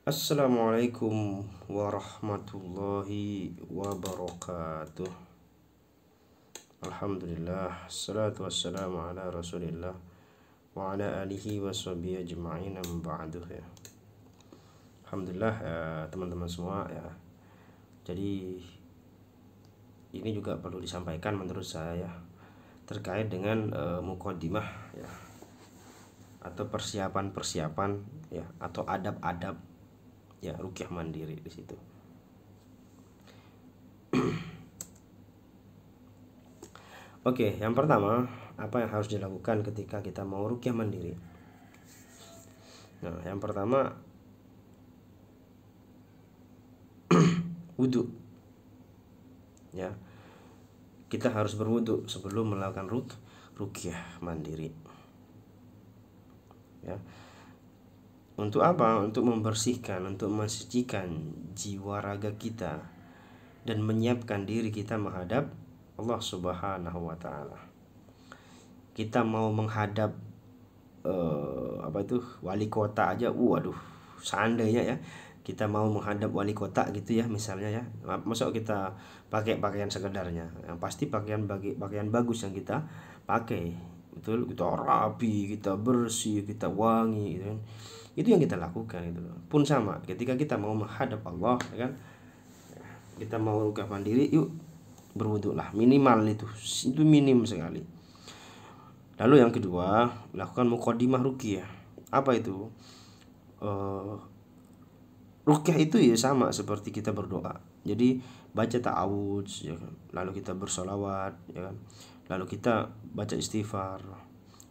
Assalamualaikum warahmatullahi wabarakatuh. Alhamdulillah, salatu wassalamu ala rasulillah wa ala alihi wa sahbihi ajma'in ba'du ya. Alhamdulillah teman-teman semua ya. Jadi ini juga perlu disampaikan menurut saya terkait dengan muqaddimah ya, atau persiapan-persiapan ya, atau adab-adab ya ruqyah mandiri di situ. Oke, yang pertama, apa yang harus dilakukan ketika kita mau ruqyah mandiri? Nah, yang pertama wudhu. Ya, kita harus berwudhu sebelum melakukan ruqyah mandiri. Ya. Untuk apa? Untuk membersihkan, untuk mensucikan jiwa raga kita dan menyiapkan diri kita menghadap Allah Subhanahu wa taala. Kita mau menghadap wali kota aja, waduh, seandainya ya kita mau menghadap wali kota gitu ya misalnya ya, masa kita pakai pakaian sekedarnya, yang pasti pakaian bagus yang kita pakai, betul, kita rapi, kita bersih, kita wangi gitu kan. Itu yang kita lakukan itu. Pun sama ketika kita mau menghadap Allah ya kan, kita mau ruqyah mandiri, yuk berwudhu lah, minimal itu minim sekali. Lalu yang kedua, lakukan muqaddimah ruqyah. Apa itu? Ruqyah itu ya sama seperti kita berdoa. Jadi baca ta'awudz ya kan? Lalu kita bersolawat ya kan? Lalu kita baca istighfar,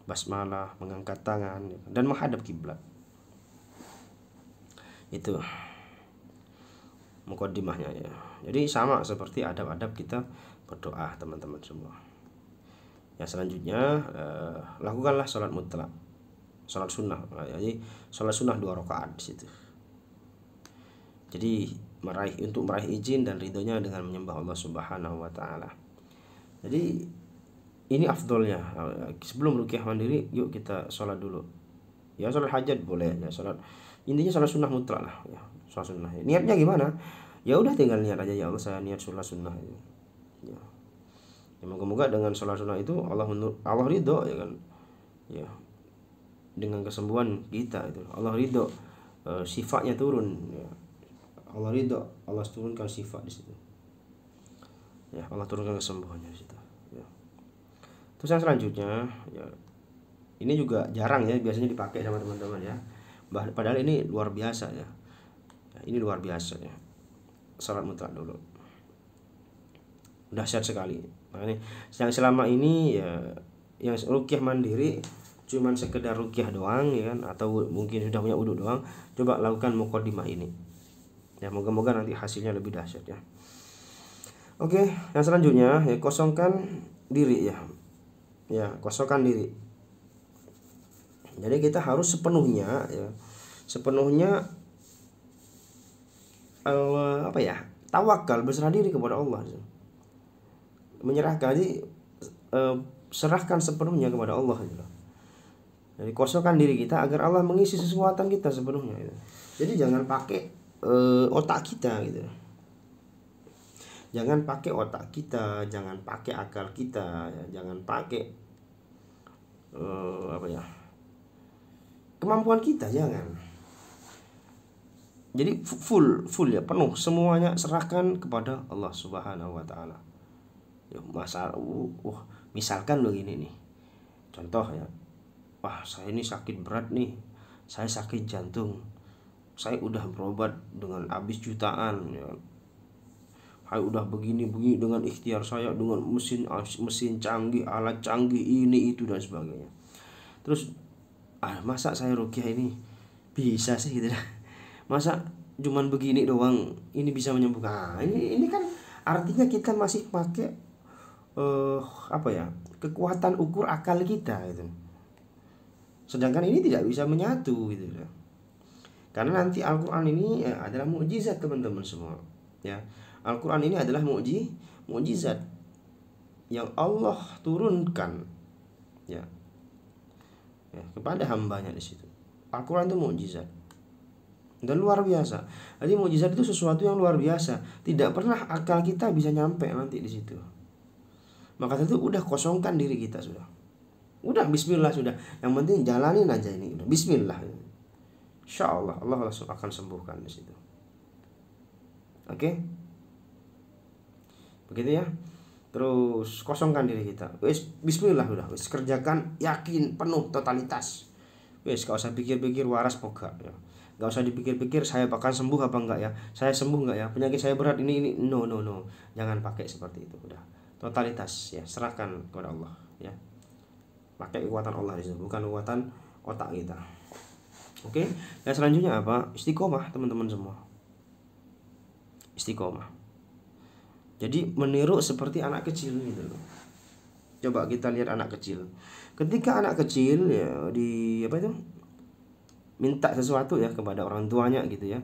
basmalah, mengangkat tangan ya kan? Dan menghadap kiblat. Itu muqaddimahnya ya. Jadi sama seperti adab-adab kita berdoa teman-teman semua. Yang selanjutnya lakukanlah sholat mutlak, sholat sunnah. Jadi sholat sunnah 2 rakaat di situ. Jadi untuk meraih izin dan ridhonya dengan menyembah Allah Subhanahu wa taala. Jadi ini afdolnya. Sebelum ruqyah mandiri, yuk kita sholat dulu. Ya sholat hajat boleh ya, sholat intinya sholat sunnah mutlak lah ya, sholat sunnah. Niatnya gimana? Ya udah tinggal niat aja, ya Allah saya niat sholat sunnah ya. Ya moga-moga dengan sholat sunnah itu Allah ridho ya kan. Ya. Dengan kesembuhan kita itu Allah ridho, sifatnya turun ya. Allah ridho, Allah turunkan sifat di situ. Ya, Allah turunkan kesembuhannya di situ. Ya. Terus yang selanjutnya ya, ini juga jarang ya biasanya dipakai sama teman-teman ya. Padahal ini luar biasa ya. Ini luar biasa ya. Salat mutlak dulu. Dahsyat sekali. Makanya yang selama ini ya yang ruqyah mandiri cuman sekedar ruqyah doang ya kan, atau mungkin sudah punya wudhu doang, coba lakukan muqaddimah ini. Ya moga-moga nanti hasilnya lebih dahsyat ya. Oke, yang selanjutnya ya kosongkan diri ya. Ya, kosongkan diri. Jadi kita harus sepenuhnya tawakal, berserah diri kepada Allah, menyerahkan, jadi serahkan sepenuhnya kepada Allah gitu. Jadi kosongkan diri kita agar Allah mengisi kekuatan kita sepenuhnya gitu. Jadi jangan pakai otak kita gitu. Jangan pakai otak kita, jangan pakai akal kita ya, jangan pakai kemampuan kita, jangan. Jadi full ya, penuh semuanya serahkan kepada Allah Subhanahu wa taala. Ya, misalkan begini nih. Contoh ya. Wah, saya ini sakit berat nih. Saya sakit jantung. Saya udah berobat dengan habis jutaan ya. Saya udah begini dengan ikhtiar saya, dengan mesin canggih, alat canggih, ini itu dan sebagainya. Terus masa saya ruqyah ini bisa sih gitu. Masa cuman begini doang ini bisa menyembuhkan? Ini kan artinya kita masih pakai kekuatan ukur akal kita gitu. Sedangkan ini tidak bisa menyatu gitu. Karena nanti Al-Qur'an ini adalah mukjizat teman-teman semua. Ya. Al-Qur'an ini adalah mukjizat yang Allah turunkan ya kepada hambanya di situ. Al-Qur'an itu mukjizat. dan luar biasa. Jadi mukjizat itu sesuatu yang luar biasa, tidak pernah akal kita bisa nyampe nanti di situ. Maka itu udah kosongkan diri kita sudah. Udah bismillah sudah. Yang penting jalanin aja ini. Udah bismillah. Insyaallah Allah akan sembuhkan di situ. Oke? Begitu ya. Terus kosongkan diri kita. Wis bismillah udah. Wis kerjakan yakin penuh totalitas. Wis gak usah pikir-pikir waras poga ya. Gak usah dipikir-pikir saya akan sembuh apa enggak ya. Saya sembuh enggak ya? Penyakit saya berat ini. No. Jangan pakai seperti itu udah. Totalitas ya, serahkan kepada Allah ya. Pakai kekuatan Allah di situ, bukan kekuatan otak kita. Oke. Dan selanjutnya apa? Istiqomah teman-teman semua. Istiqomah. Jadi meniru seperti anak kecil gitu loh. Coba kita lihat anak kecil. Ketika anak kecil ya minta sesuatu ya kepada orang tuanya gitu ya.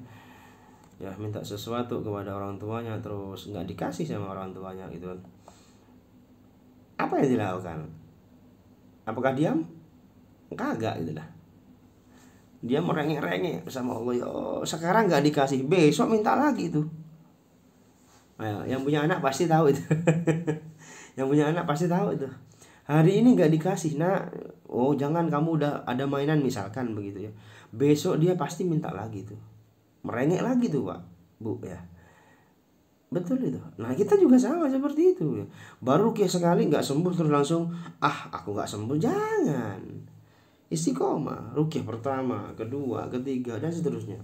Ya, minta sesuatu kepada orang tuanya terus nggak dikasih sama orang tuanya gitu kan. Apa yang dilakukan? Apakah diam? Kagak gitu lah. Dia merengek-rengek sama Allah, ya sekarang nggak dikasih, besok minta lagi tuh. Nah, yang punya anak pasti tahu itu. Yang punya anak pasti tahu itu. Hari ini nggak dikasih, nah, oh jangan, kamu udah ada mainan misalkan begitu ya. Besok dia pasti minta lagi tuh. Merengek lagi tuh Pak, Bu ya. Betul itu. Nah kita juga sama seperti itu ya. Baru kayak sekali nggak sembuh terus langsung aku nggak sembuh, jangan. Istiqomah, rukyah pertama, kedua, ketiga dan seterusnya.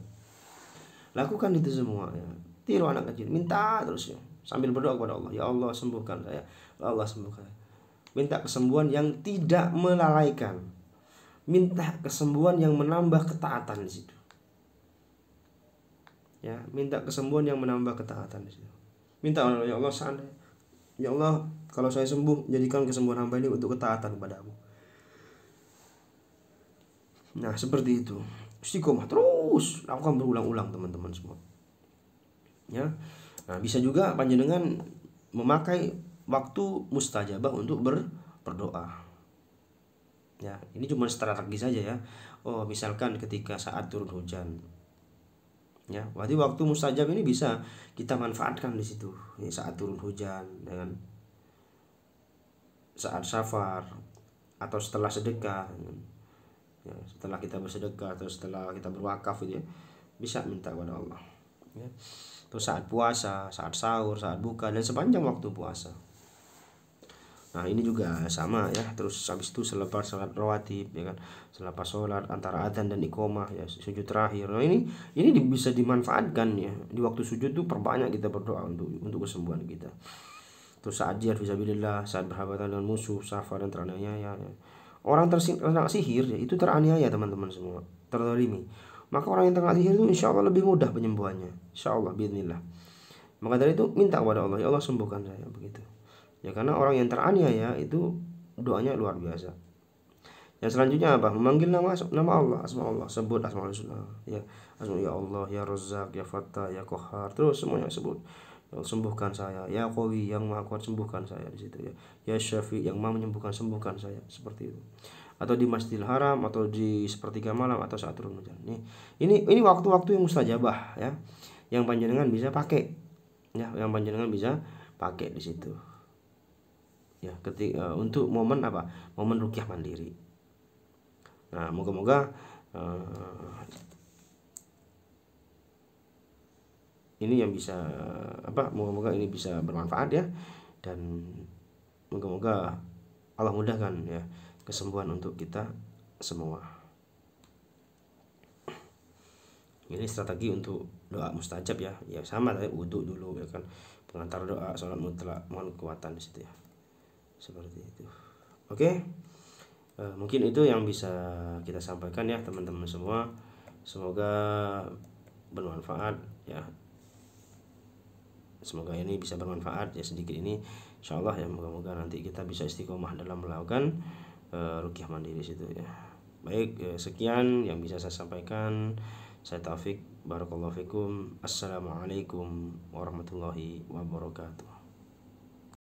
Lakukan itu semua ya. Tiru anak kecil, minta terus ya. Sambil berdoa kepada Allah, ya Allah sembuhkan saya, ya Allah sembuhkan. Minta kesembuhan yang tidak melalaikan. Minta kesembuhan yang menambah ketaatan di situ. Ya, minta kesembuhan yang menambah ketaatan di situ. Minta ya Allah seandainya, ya Allah kalau saya sembuh jadikan kesembuhan hamba ini untuk ketaatan kepadamu. Nah seperti itu. Istiqomah terus lakukan berulang-ulang teman-teman semua. Ya, nah bisa juga panjenengan memakai waktu mustajabah untuk berdoa. Ya, ini cuma strategi saja ya. Oh misalkan ketika saat turun hujan. Ya, berarti waktu mustajab ini bisa kita manfaatkan di situ. Ini saat turun hujan, dengan saat safar atau setelah sedekah. Ya, setelah kita bersedekah atau setelah kita berwakaf gitu ya, bisa minta kepada Allah. Ya. Terus saat puasa, saat sahur, saat buka dan sepanjang waktu puasa. Nah ini juga sama ya. Terus habis itu selepas salat rawatib ya kan, selepas sholat antara adzan dan iqomah ya, sujud terakhir. Nah ini bisa dimanfaatkan ya. Di waktu sujud tuh perbanyak kita berdoa untuk kesembuhan kita. Terus saat jihad fisabilillah, saat berhadapan dengan musuh, safar dan teraniaya ya. Orang terkena sihir ya, itu teraniaya teman-teman semua, terzalimi. Maka orang yang terkena sihir itu insya Allah lebih mudah penyembuhannya, insya Allah biidznillah. Maka dari itu minta kepada Allah, ya Allah sembuhkan saya begitu. Ya karena orang yang teraniaya itu doanya luar biasa. Yang selanjutnya apa? Memanggil nama Allah, asma Allah, sebut asmaul husna. Ya, asma ya Allah, ya Razzaq, ya Fattah, ya Qahhar, terus semuanya sebut. Ya sembuhkan saya, ya Qawi yang Maha Kuat sembuhkan saya di situ ya. Ya Syafi yang Maha menyembuhkan sembuhkan saya, seperti itu. Atau di Masjidil Haram atau di sepertiga malam atau saat turun hujan. Ini waktu-waktu yang mustajabah ya. Yang panjenengan bisa pakai. Ya, yang panjenengan bisa pakai di situ. Ya, ketika untuk momen apa? Momen rukyah mandiri. Nah, moga-moga ini yang bisa moga-moga ini bisa bermanfaat ya, dan moga-moga Allah mudahkan ya kesembuhan untuk kita semua. Ini strategi untuk doa mustajab ya. Ya sama tadi wudhu dulu ya kan, pengantar doa, salat mutlak, mohon kekuatan di situ ya. Seperti itu. Oke. Mungkin itu yang bisa kita sampaikan ya teman-teman semua. Semoga bermanfaat ya. Semoga ini bisa bermanfaat ya sedikit ini, insyaallah ya. Moga-moga nanti kita bisa istiqomah dalam melakukan rukyah mandiri situ ya. Baik, sekian yang bisa saya sampaikan. Saya Taufik, barakallahu fikum. Assalamualaikum warahmatullahi wabarakatuh.